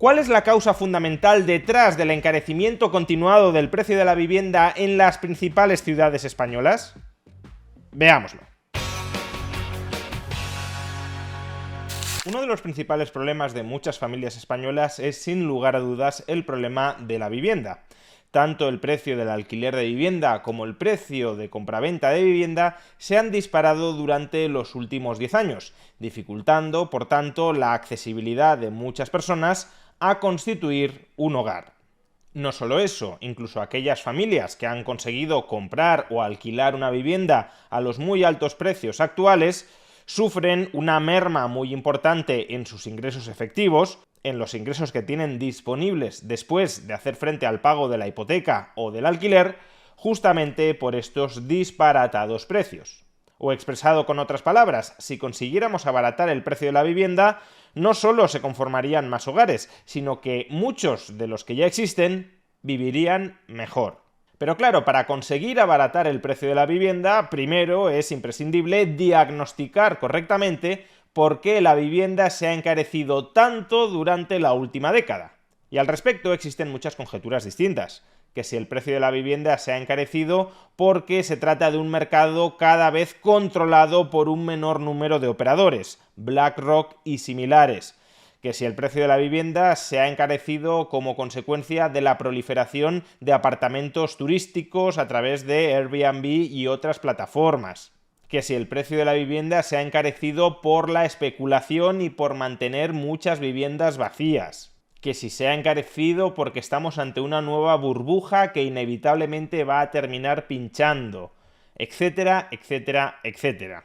¿Cuál es la causa fundamental detrás del encarecimiento continuado del precio de la vivienda en las principales ciudades españolas? Veámoslo. Uno de los principales problemas de muchas familias españolas es, sin lugar a dudas, el problema de la vivienda. Tanto el precio del alquiler de vivienda como el precio de compraventa de vivienda se han disparado durante los últimos 10 años, dificultando, por tanto, la accesibilidad de muchas personas a constituir un hogar. No solo eso, incluso aquellas familias que han conseguido comprar o alquilar una vivienda a los muy altos precios actuales sufren una merma muy importante en sus ingresos efectivos, en los ingresos que tienen disponibles después de hacer frente al pago de la hipoteca o del alquiler, justamente por estos disparatados precios. O expresado con otras palabras, si consiguiéramos abaratar el precio de la vivienda, no solo se conformarían más hogares, sino que muchos de los que ya existen vivirían mejor. Pero claro, para conseguir abaratar el precio de la vivienda, primero es imprescindible diagnosticar correctamente por qué la vivienda se ha encarecido tanto durante la última década. Y al respecto existen muchas conjeturas distintas. Que si el precio de la vivienda se ha encarecido porque se trata de un mercado cada vez controlado por un menor número de operadores, BlackRock y similares. Que si el precio de la vivienda se ha encarecido como consecuencia de la proliferación de apartamentos turísticos a través de Airbnb y otras plataformas. Que si el precio de la vivienda se ha encarecido por la especulación y por mantener muchas viviendas vacías. Que si se ha encarecido porque estamos ante una nueva burbuja que inevitablemente va a terminar pinchando, etcétera, etcétera, etcétera.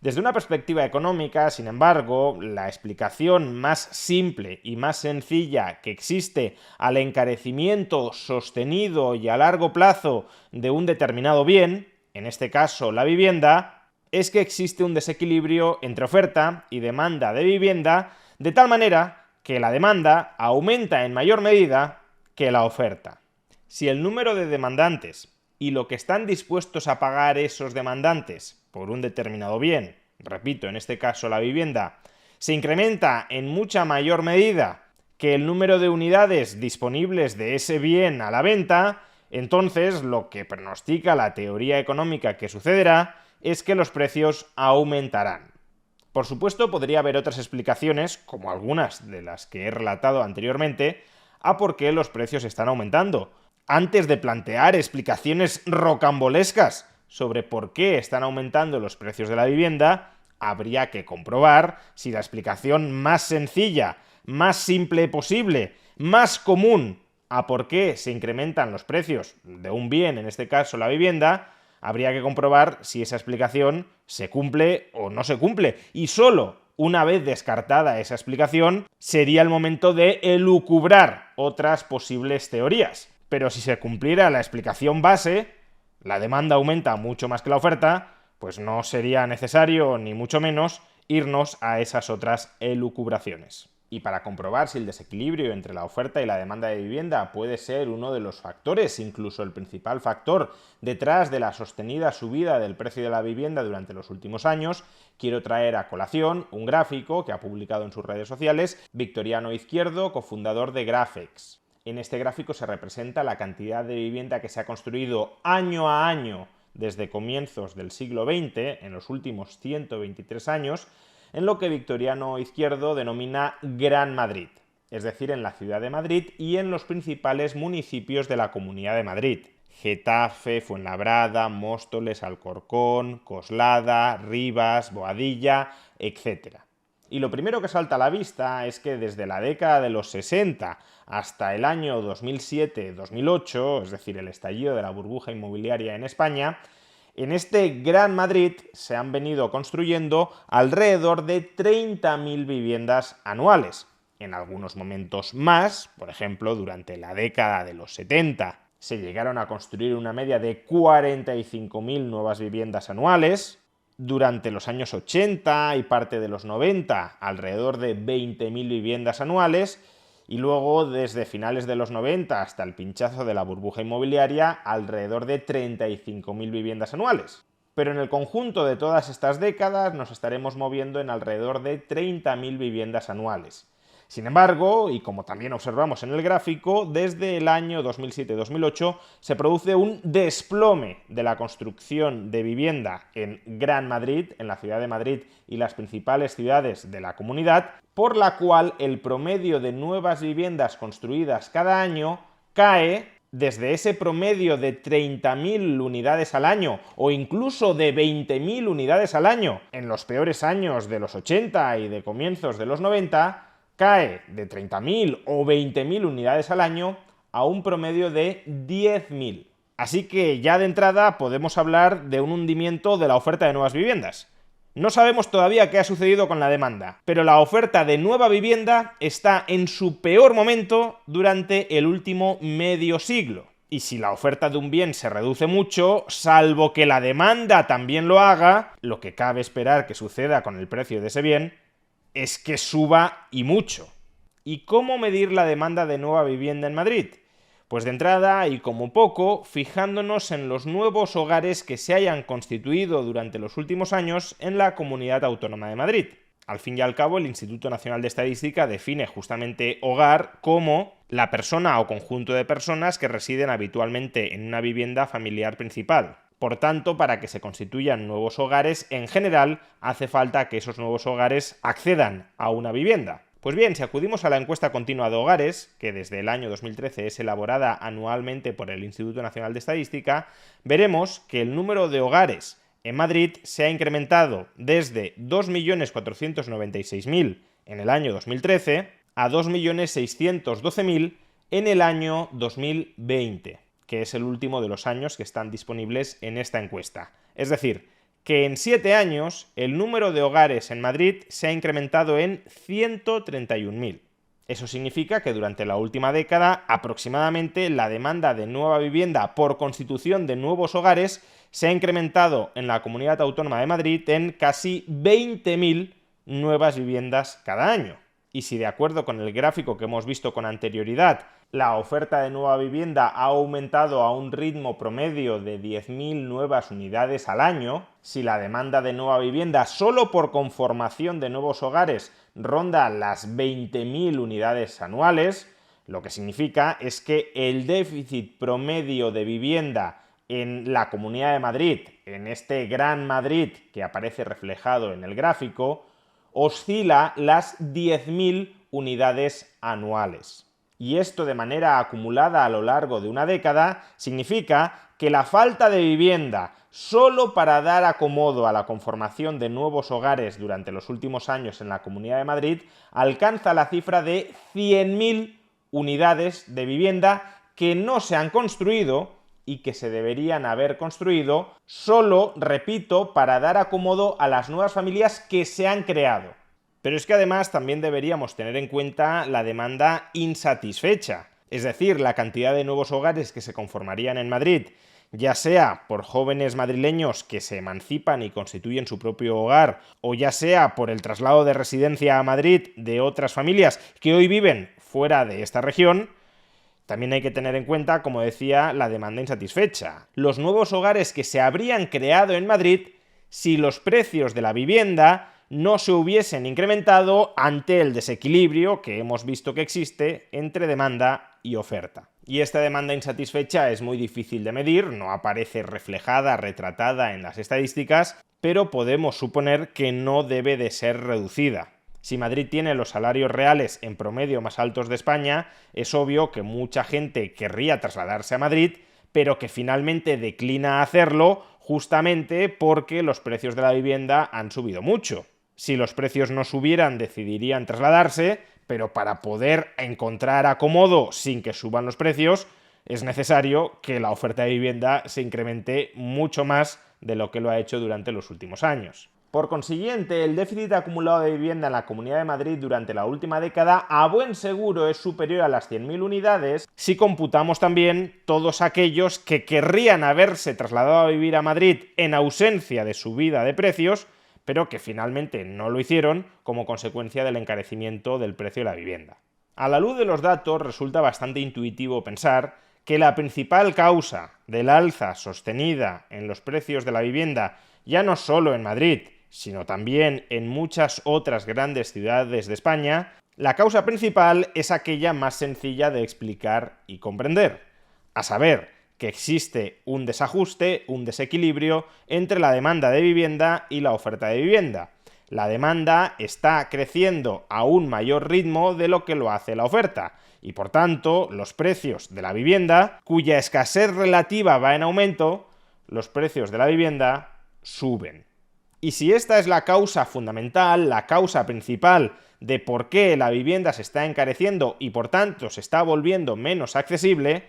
Desde una perspectiva económica, sin embargo, la explicación más simple y más sencilla que existe al encarecimiento sostenido y a largo plazo de un determinado bien, en este caso la vivienda, es que existe un desequilibrio entre oferta y demanda de vivienda, de tal manera que la demanda aumenta en mayor medida que la oferta. Si el número de demandantes y lo que están dispuestos a pagar esos demandantes por un determinado bien, repito, en este caso la vivienda, se incrementa en mucha mayor medida que el número de unidades disponibles de ese bien a la venta, entonces lo que pronostica la teoría económica que sucederá es que los precios aumentarán. Por supuesto, podría haber otras explicaciones, como algunas de las que he relatado anteriormente, a por qué los precios están aumentando, antes de plantear explicaciones rocambolescas sobre por qué están aumentando los precios de la vivienda, habría que comprobar si la explicación más sencilla, más simple posible, más común a por qué se incrementan los precios de un bien, en este caso la vivienda, habría que comprobar si esa explicación se cumple o no se cumple. Y solo una vez descartada esa explicación, sería el momento de elucubrar otras posibles teorías. Pero si se cumpliera la explicación base, la demanda aumenta mucho más que la oferta, pues no sería necesario, ni mucho menos, irnos a esas otras elucubraciones. Y para comprobar si el desequilibrio entre la oferta y la demanda de vivienda puede ser uno de los factores, incluso el principal factor, detrás de la sostenida subida del precio de la vivienda durante los últimos años, quiero traer a colación un gráfico que ha publicado en sus redes sociales Victoriano Izquierdo, cofundador de Graphex. En este gráfico se representa la cantidad de vivienda que se ha construido año a año desde comienzos del siglo XX, en los últimos 123 años, en lo que Victoriano Izquierdo denomina Gran Madrid, es decir, en la ciudad de Madrid y en los principales municipios de la Comunidad de Madrid: Getafe, Fuenlabrada, Móstoles, Alcorcón, Coslada, Rivas, Boadilla, etc. Y lo primero que salta a la vista es que desde la década de los 60 hasta el año 2007-2008, es decir, el estallido de la burbuja inmobiliaria en España, en este Gran Madrid se han venido construyendo alrededor de 30.000 viviendas anuales. En algunos momentos más, por ejemplo, durante la década de los 70 se llegaron a construir una media de 45.000 nuevas viviendas anuales. Durante los años 80 y parte de los 90, alrededor de 20.000 viviendas anuales. Y luego, desde finales de los 90 hasta el pinchazo de la burbuja inmobiliaria, alrededor de 35.000 viviendas anuales. Pero en el conjunto de todas estas décadas nos estaremos moviendo en alrededor de 30.000 viviendas anuales. Sin embargo, y como también observamos en el gráfico, desde el año 2007-2008 se produce un desplome de la construcción de vivienda en Gran Madrid, en la ciudad de Madrid y las principales ciudades de la comunidad, por la cual el promedio de nuevas viviendas construidas cada año cae desde ese promedio de 30.000 unidades al año o incluso de 20.000 unidades al año en los peores años de los 80 y de comienzos de los 90, cae de 30.000 o 20.000 unidades al año a un promedio de 10.000. Así que ya de entrada podemos hablar de un hundimiento de la oferta de nuevas viviendas. No sabemos todavía qué ha sucedido con la demanda, pero la oferta de nueva vivienda está en su peor momento durante el último medio siglo. Y si la oferta de un bien se reduce mucho, salvo que la demanda también lo haga, lo que cabe esperar que suceda con el precio de ese bien, es que suba y mucho. ¿Y cómo medir la demanda de nueva vivienda en Madrid? Pues de entrada, y como poco, fijándonos en los nuevos hogares que se hayan constituido durante los últimos años en la Comunidad Autónoma de Madrid. Al fin y al cabo, el Instituto Nacional de Estadística define justamente hogar como la persona o conjunto de personas que residen habitualmente en una vivienda familiar principal. Por tanto, para que se constituyan nuevos hogares, en general, hace falta que esos nuevos hogares accedan a una vivienda. Pues bien, si acudimos a la encuesta continua de hogares, que desde el año 2013 es elaborada anualmente por el Instituto Nacional de Estadística, veremos que el número de hogares en Madrid se ha incrementado desde 2.496.000 en el año 2013 a 2.612.000 en el año 2020, que es el último de los años que están disponibles en esta encuesta. Es decir, que en 7 años el número de hogares en Madrid se ha incrementado en 131.000. Eso significa que durante la última década aproximadamente la demanda de nueva vivienda por constitución de nuevos hogares se ha incrementado en la Comunidad Autónoma de Madrid en casi 20.000 nuevas viviendas cada año. Y si de acuerdo con el gráfico que hemos visto con anterioridad, la oferta de nueva vivienda ha aumentado a un ritmo promedio de 10.000 nuevas unidades al año, si la demanda de nueva vivienda solo por conformación de nuevos hogares ronda las 20.000 unidades anuales, lo que significa es que el déficit promedio de vivienda en la Comunidad de Madrid, en este Gran Madrid que aparece reflejado en el gráfico, oscila las 10.000 unidades anuales. Y esto de manera acumulada a lo largo de una década significa que la falta de vivienda solo para dar acomodo a la conformación de nuevos hogares durante los últimos años en la Comunidad de Madrid alcanza la cifra de 100.000 unidades de vivienda que no se han construido y que se deberían haber construido solo, repito, para dar acomodo a las nuevas familias que se han creado. Pero es que además también deberíamos tener en cuenta la demanda insatisfecha, es decir, la cantidad de nuevos hogares que se conformarían en Madrid, ya sea por jóvenes madrileños que se emancipan y constituyen su propio hogar, o ya sea por el traslado de residencia a Madrid de otras familias que hoy viven fuera de esta región. También hay que tener en cuenta, como decía, la demanda insatisfecha. Los nuevos hogares que se habrían creado en Madrid si los precios de la vivienda no se hubiesen incrementado ante el desequilibrio que hemos visto que existe entre demanda y oferta. Y esta demanda insatisfecha es muy difícil de medir, no aparece reflejada, retratada en las estadísticas, pero podemos suponer que no debe de ser reducida. Si Madrid tiene los salarios reales en promedio más altos de España, es obvio que mucha gente querría trasladarse a Madrid, pero que finalmente declina hacerlo justamente porque los precios de la vivienda han subido mucho. Si los precios no subieran, decidirían trasladarse, pero para poder encontrar acomodo sin que suban los precios, es necesario que la oferta de vivienda se incremente mucho más de lo que lo ha hecho durante los últimos años. Por consiguiente, el déficit acumulado de vivienda en la Comunidad de Madrid durante la última década a buen seguro es superior a las 100.000 unidades si computamos también todos aquellos que querrían haberse trasladado a vivir a Madrid en ausencia de subida de precios, pero que finalmente no lo hicieron como consecuencia del encarecimiento del precio de la vivienda. A la luz de los datos resulta bastante intuitivo pensar que la principal causa del alza sostenida en los precios de la vivienda, ya no solo en Madrid, sino también en muchas otras grandes ciudades de España, La causa principal es aquella más sencilla de explicar y comprender, a saber, que existe un desajuste, un desequilibrio entre la demanda de vivienda y la oferta de vivienda. La demanda está creciendo a un mayor ritmo de lo que lo hace la oferta, y por tanto, los precios de la vivienda, cuya escasez relativa va en aumento, los precios de la vivienda suben. Y si esta es la causa fundamental, la causa principal de por qué la vivienda se está encareciendo y por tanto se está volviendo menos accesible,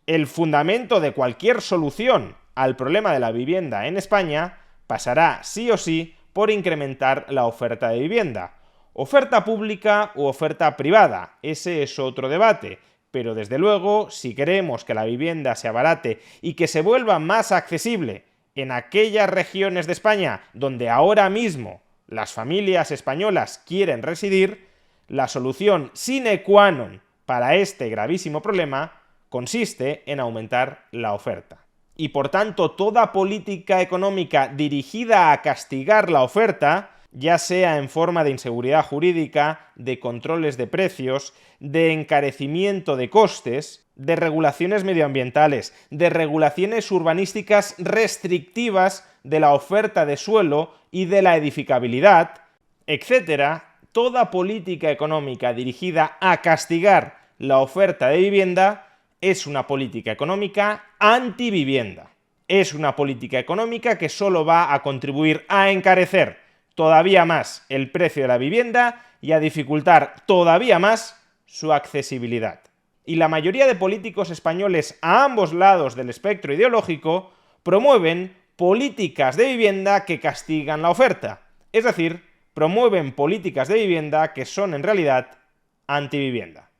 el fundamento de cualquier solución al problema de la vivienda en España pasará sí o sí por incrementar la oferta de vivienda. Oferta pública u oferta privada, ese es otro debate, pero desde luego, si queremos que la vivienda se abarate y que se vuelva más accesible en aquellas regiones de España donde ahora mismo las familias españolas quieren residir, la solución sine qua non para este gravísimo problema consiste en aumentar la oferta. Y por tanto, toda política económica dirigida a castigar la oferta, ya sea en forma de inseguridad jurídica, de controles de precios, de encarecimiento de costes, de regulaciones medioambientales, de regulaciones urbanísticas restrictivas de la oferta de suelo y de la edificabilidad, etcétera, toda política económica dirigida a castigar la oferta de vivienda es una política económica antivivienda. Es una política económica que solo va a contribuir a encarecer todavía más el precio de la vivienda y a dificultar todavía más su accesibilidad. Y la mayoría de políticos españoles a ambos lados del espectro ideológico promueven políticas de vivienda que castigan la oferta. Es decir, promueven políticas de vivienda que son en realidad antivivienda.